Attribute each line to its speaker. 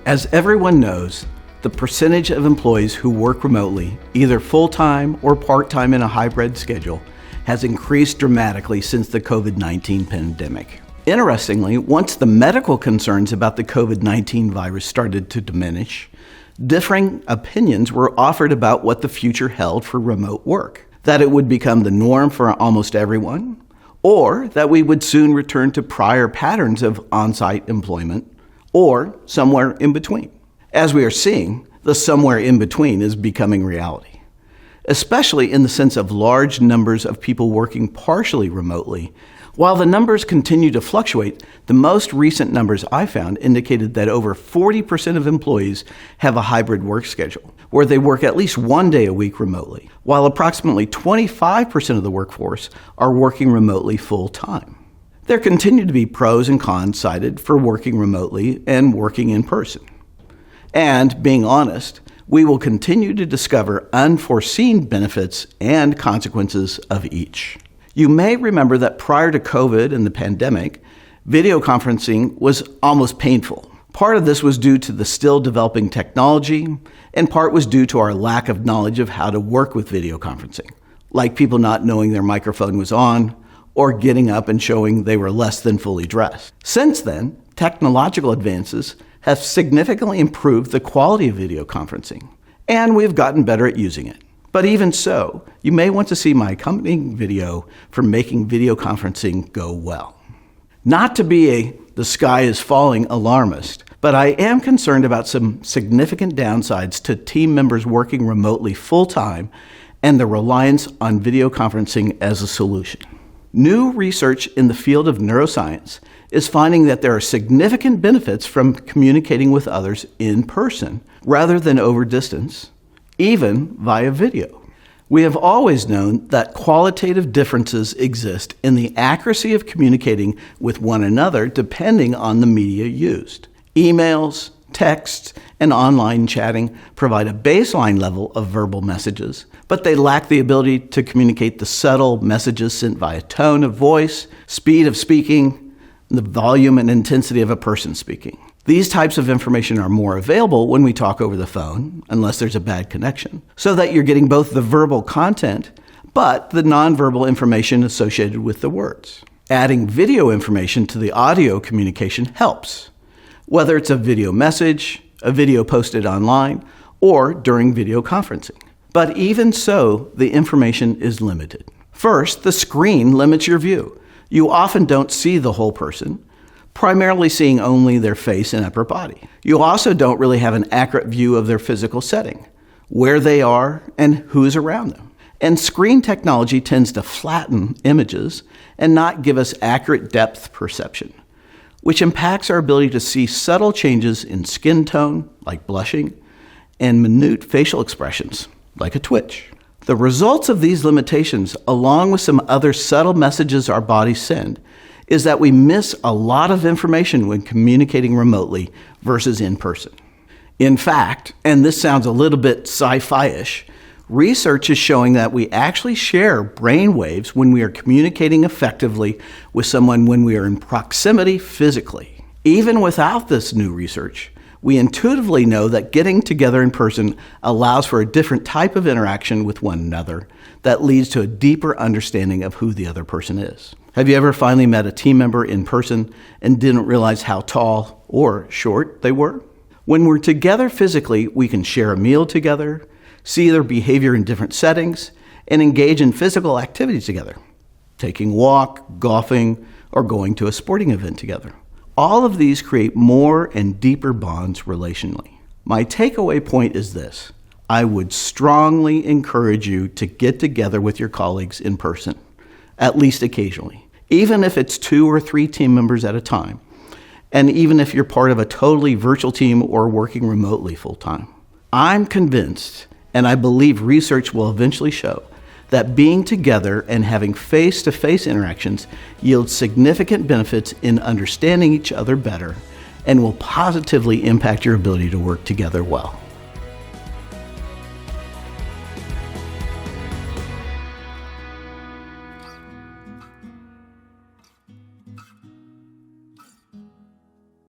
Speaker 1: As everyone knows, the percentage of employees who work remotely, either full-time or part-time in a hybrid schedule, has increased dramatically since the COVID-19 pandemic. Interestingly, once the medical concerns about the COVID-19 virus started to diminish, differing opinions were offered about what the future held for remote work. That it would become the norm for almost everyone, or that we would soon return to prior patterns of on-site employment, or somewhere in between. As we are seeing, the somewhere in between is becoming reality, especially in the sense of large numbers of people working partially remotely. While the numbers continue to fluctuate, the most recent numbers I found indicated that over 40% of employees have a hybrid work schedule, where they work at least one day a week remotely, while approximately 25% of the workforce are working remotely full-time. There continue to be pros and cons cited for working remotely and working in person. And, being honest, we will continue to discover unforeseen benefits and consequences of each. You may remember that prior to COVID and the pandemic, video conferencing was almost painful. Part of this was due to the still developing technology, and part was due to our lack of knowledge of how to work with video conferencing, like people not knowing their microphone was on, or getting up and showing they were less than fully dressed. Since then, technological advances have significantly improved the quality of video conferencing, and we've gotten better at using it. But even so, you may want to see my accompanying video for making video conferencing go well. Not to be the sky is falling alarmist, but I am concerned about some significant downsides to team members working remotely full-time and the reliance on video conferencing as a solution. New research in the field of neuroscience is finding that there are significant benefits from communicating with others in person rather than over distance, even via video. We have always known that qualitative differences exist in the accuracy of communicating with one another depending on the media used. Emails, texts, and online chatting provide a baseline level of verbal messages, but they lack the ability to communicate the subtle messages sent via tone of voice, speed of speaking, the volume and intensity of a person speaking. These types of information are more available when we talk over the phone, unless there's a bad connection, so that you're getting both the verbal content, but the nonverbal information associated with the words. Adding video information to the audio communication helps, whether it's a video message, a video posted online, or during video conferencing. But even so, the information is limited. First, the screen limits your view. You often don't see the whole person, primarily seeing only their face and upper body. You also don't really have an accurate view of their physical setting, where they are, and who's around them. And screen technology tends to flatten images and not give us accurate depth perception, which impacts our ability to see subtle changes in skin tone, like blushing, and minute facial expressions, like a twitch. The results of these limitations, along with some other subtle messages our bodies send, is that we miss a lot of information when communicating remotely versus in person. In fact, and this sounds a little bit sci-fi-ish, research is showing that we actually share brain waves when we are communicating effectively with someone when we are in proximity physically. Even without this new research, we intuitively know that getting together in person allows for a different type of interaction with one another that leads to a deeper understanding of who the other person is. Have you ever finally met a team member in person and didn't realize how tall or short they were? When we're together physically, we can share a meal together, see their behavior in different settings, and engage in physical activities together, taking a walk, golfing, or going to a sporting event together. All of these create more and deeper bonds relationally. My takeaway point is this: I would strongly encourage you to get together with your colleagues in person, at least occasionally, even if it's 2 or 3 team members at a time, and even if you're part of a totally virtual team or working remotely full-time. I'm convinced, and I believe research will eventually show, that being together and having face-to-face interactions yields significant benefits in understanding each other better and will positively impact your ability to work together well.